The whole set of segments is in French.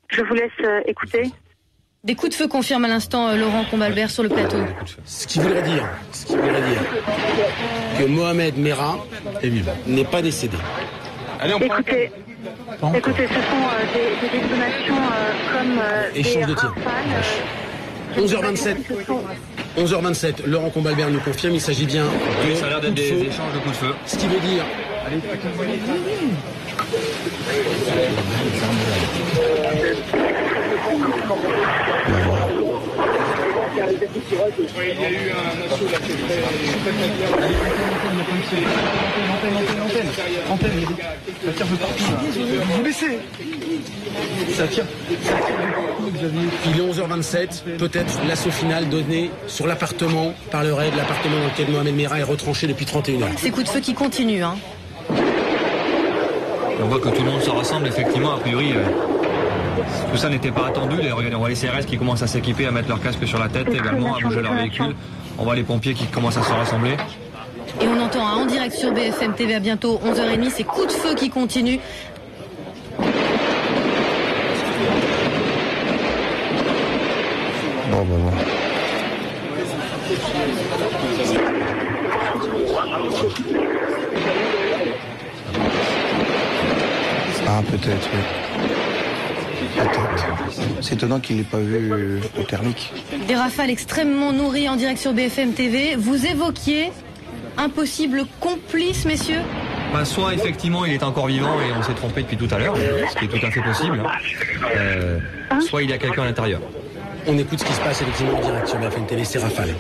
Je vous laisse écouter. Des coups de feu confirme à l'instant Laurent Combalbert sur le plateau. Ce qui voudrait dire que Mohamed Merah n'est pas décédé. Écoutez, ce sont des détonations comme échange de tirs. 11h27, Laurent Combalbert nous confirme, il s'agit bien de ça a l'air d'être des échanges de coups de feu. Ce qui veut dire... Il y a eu un assaut là, c'est Antenne, ça tire de partout. Vous laissez. Ça tire Il est 11h27, peut-être l'assaut final donné sur l'appartement par le raid, l'appartement dans lequel Mohamed Merah est retranché depuis 31 heures. Ces coups de feu qui continuent. On voit que tout le monde se rassemble, effectivement, a priori. Tout ça n'était pas attendu. Regardez, on voit les CRS qui commencent à s'équiper, à mettre leur casque sur la tête également, à bouger leur véhicule. On voit les pompiers qui commencent à se rassembler. Et on entend en direct sur BFM TV à bientôt 11h30 ces coups de feu qui continuent. Ah, peut-être, oui. C'est étonnant qu'il n'ait pas vu au thermique. Des rafales extrêmement nourries en direct sur BFM TV. Vous évoquiez un possible complice, messieurs ? Soit effectivement il est encore vivant et on s'est trompé depuis tout à l'heure, ce qui est tout à fait possible. Soit il y a quelqu'un à l'intérieur. On écoute ce qui se passe effectivement en direct sur BFM TV, c'est rafale.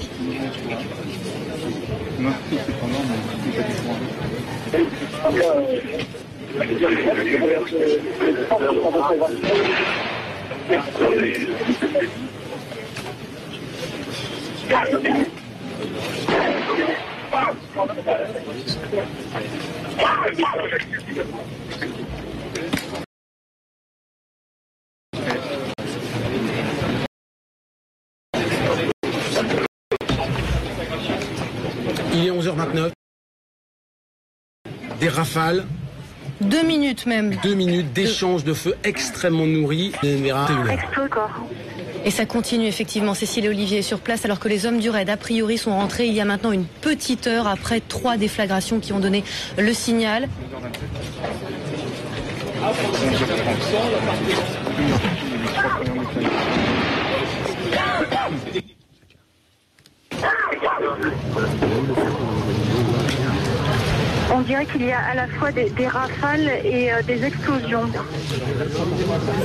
Il est 11h29. Des rafales. 2 minutes même. 2 minutes d'échange de feu extrêmement nourris. Et ça continue effectivement. Cécile et Olivier est sur place alors que les hommes du raid a priori sont rentrés il y a maintenant une petite heure après 3 déflagrations qui ont donné le signal. On dirait qu'il y a à la fois des rafales et des explosions.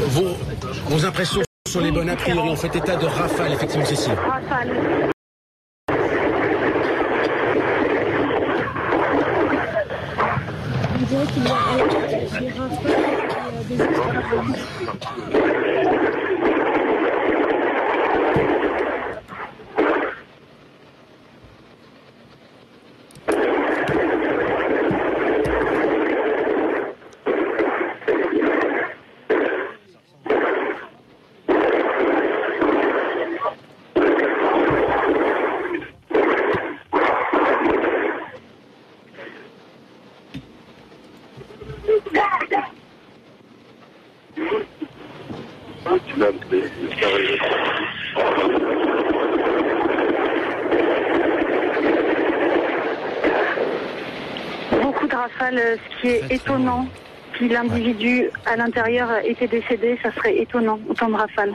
Vos impressions sont les bonnes, a priori, on fait état de rafales, effectivement, Cécile. Rafales. On dirait qu'il y a des rafales et des explosions. Beaucoup de rafales, ce qui est étonnant. Si l'individu à l'intérieur était décédé, ça serait étonnant, autant de rafales.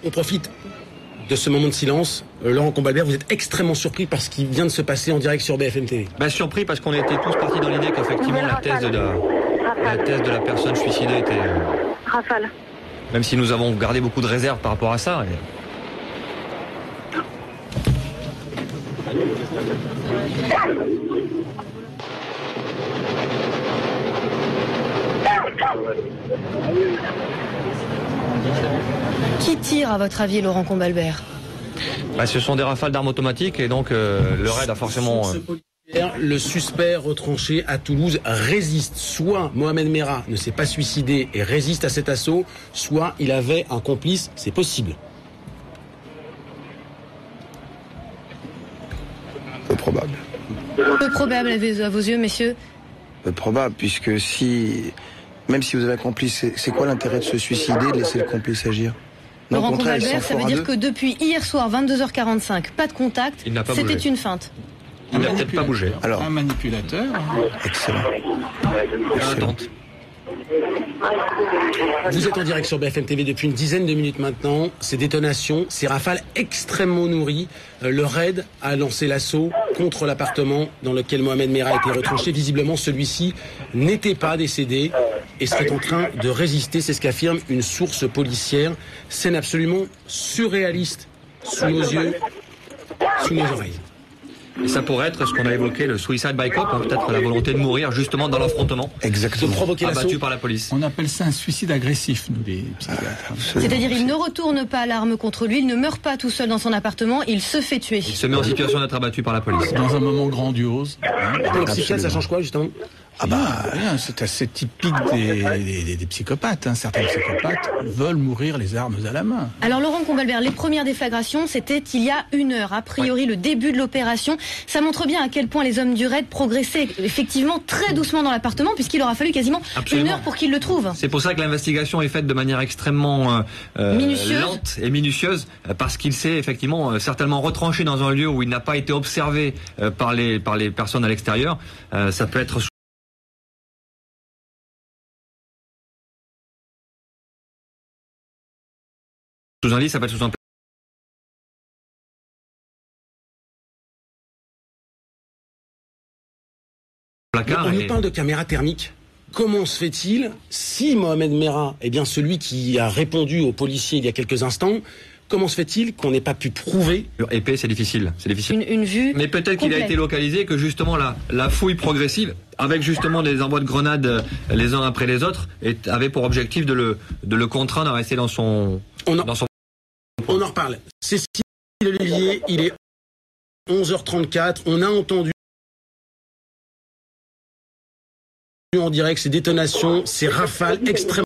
On profite de ce moment de silence. Laurent Combalbert, vous êtes extrêmement surpris par ce qui vient de se passer en direct sur BFM TV. Surpris parce qu'on était tous partis dans l'idée qu'effectivement la thèse de la personne suicidée était... Rafale. Même si nous avons gardé beaucoup de réserves par rapport à ça. Qui tire à votre avis, Laurent Combalbert ? Ce sont des rafales d'armes automatiques et donc le raid a forcément... Le suspect retranché à Toulouse résiste. Soit Mohamed Merah ne s'est pas suicidé et résiste à cet assaut, soit il avait un complice, c'est possible. Peu probable. Peu probable. probable à vos yeux, messieurs? Probable, puisque même si vous avez un complice, c'est quoi l'intérêt de se suicider, de laisser le complice agir? Non, Laurent au contraire, Combalbert, ça veut dire que depuis hier soir, 22h45, pas de contact, c'était une feinte. Il n'a peut-être pas bougé. Alors, un manipulateur. Excellent. Attente. Vous êtes en direct sur BFM TV depuis une dizaine de minutes maintenant. Ces détonations, ces rafales extrêmement nourries. Le raid a lancé l'assaut contre l'appartement dans lequel Mohamed Merah a été retranché. Visiblement, celui-ci n'était pas décédé et serait en train de résister. C'est ce qu'affirme une source policière. Scène absolument surréaliste sous nos yeux, sous nos oreilles. Et ça pourrait être ce qu'on a évoqué, le suicide by cop, hein, peut-être la volonté de mourir justement dans l'affrontement. Exactement. De provoquer l'assaut. Abattu par la police. On appelle ça un suicide agressif, nous les psychiatres. C'est-à-dire, il ne retourne pas l'arme contre lui, il ne meurt pas tout seul dans son appartement, il se fait tuer. Il se met en situation d'être abattu par la police. Dans un moment grandiose. Pour le psychiatre, ça change quoi, justement? Rien, c'est assez typique des psychopathes. Hein. Certains psychopathes veulent mourir les armes à la main. Alors Laurent Combalbert, les premières déflagrations, c'était il y a 1 heure. A priori, le début de l'opération. Ça montre bien à quel point les hommes du raid progressaient effectivement très doucement dans l'appartement, puisqu'il aura fallu quasiment 1 heure pour qu'ils le trouvent. C'est pour ça que l'investigation est faite de manière extrêmement lente et minutieuse, parce qu'il s'est effectivement certainement retranché dans un lieu où il n'a pas été observé par les personnes à l'extérieur. Ça peut être sous un lit, ça peut être sous un placard. On nous parle de caméras thermiques. Comment se fait-il, si Mohamed Merah est bien celui qui a répondu aux policiers il y a quelques instants, comment se fait-il qu'on n'ait pas pu prouver? Épais, c'est difficile. Une vue. Mais peut-être qu'il a été localisé, que justement la fouille progressive, avec justement des envois de grenades les uns après les autres, avait pour objectif de le contraindre à rester dans son. On en reparle. Cécile Olivier, il est 11h34. On a entendu en direct ces détonations, ces rafales extrêmement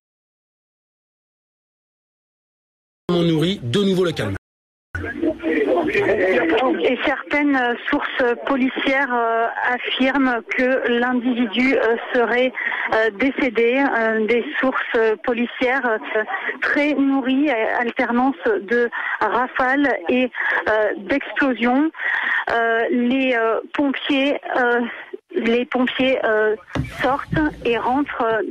nourries. De nouveau le calme. Et certaines sources policières affirment que l'individu serait décédé. Des sources policières très nourries, alternance de rafales et d'explosions. Les pompiers sortent et rentrent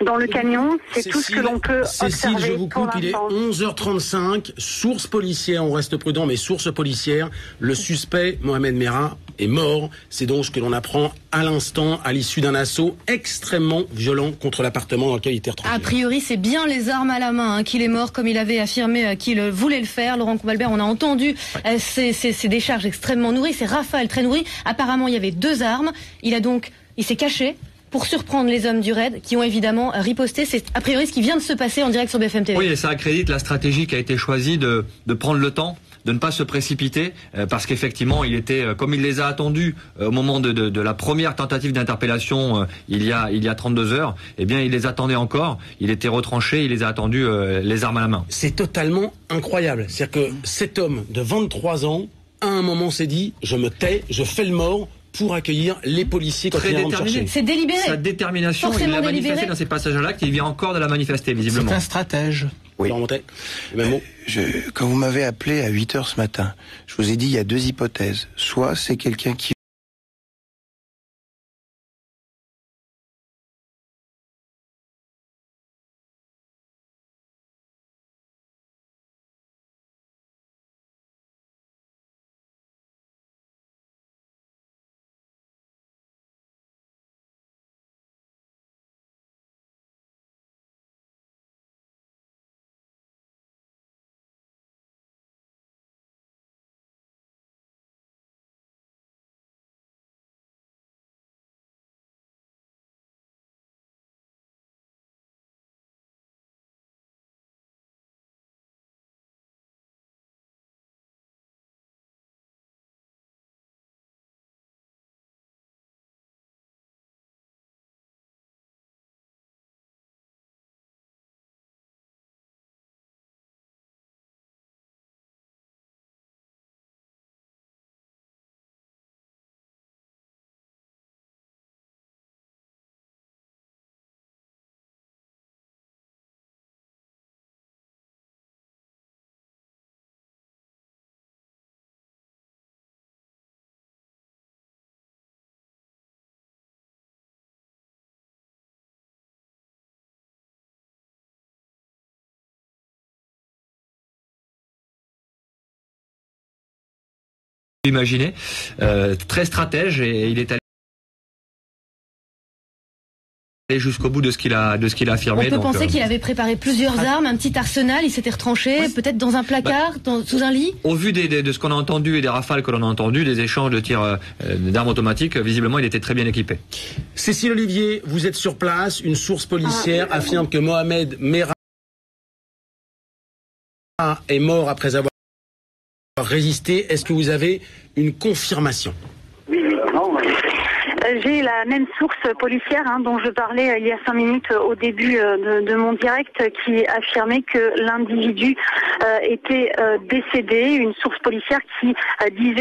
dans le camion. C'est tout ce que l'on peut observer. Cécile, je vous coupe, il est 11h35. Source policière, on reste prudent, mais source policière, le suspect, Mohamed Merah, est mort. C'est donc ce que l'on apprend à l'instant, à l'issue d'un assaut extrêmement violent contre l'appartement dans lequel il était retranché. A priori, c'est bien les armes à la main qu'il est mort, comme il avait affirmé qu'il voulait le faire. Laurent Combalbert, on a entendu ces décharges extrêmement nourries, ces rafales très nourries. Apparemment, il y avait 2 armes. Il s'est caché pour surprendre les hommes du raid qui ont évidemment riposté. C'est a priori ce qui vient de se passer en direct sur BFM TV. Oui, et ça accrédite la stratégie qui a été choisie de prendre le temps, de ne pas se précipiter, parce qu'effectivement, il était, comme il les a attendus au moment de la première tentative d'interpellation il y a 32 heures, eh bien, il les attendait encore, il était retranché, il les a attendus les armes à la main. C'est totalement incroyable. C'est-à-dire que cet homme de 23 ans, à un moment s'est dit, je me tais, je fais le mort, pour accueillir les policiers quand ils viennent me chercher. C'est délibéré. Sa détermination, il l'a manifesté dans ces passages-là, qu'il vient encore de la manifester, visiblement. C'est un stratège. Oui. Même mot. Quand vous m'avez appelé à 8h ce matin, je vous ai dit il y a 2 hypothèses. Soit c'est quelqu'un qui pu imaginer. Très stratège, et il est allé jusqu'au bout de ce qu'il a affirmé. On peut penser qu'il avait préparé plusieurs armes, un petit arsenal, il s'était retranché, peut-être dans un placard, sous un lit. Au vu de ce qu'on a entendu et des rafales que l'on a entendu, des échanges de tirs d'armes automatiques, visiblement il était très bien équipé. Cécile Olivier, vous êtes sur place, une source policière affirme que Mohamed Merah est mort après avoir résisté. Est-ce que vous avez une confirmation? J'ai la même source policière dont je parlais il y a 5 minutes au début de mon direct, qui affirmait que l'individu était décédé. Une source policière qui disait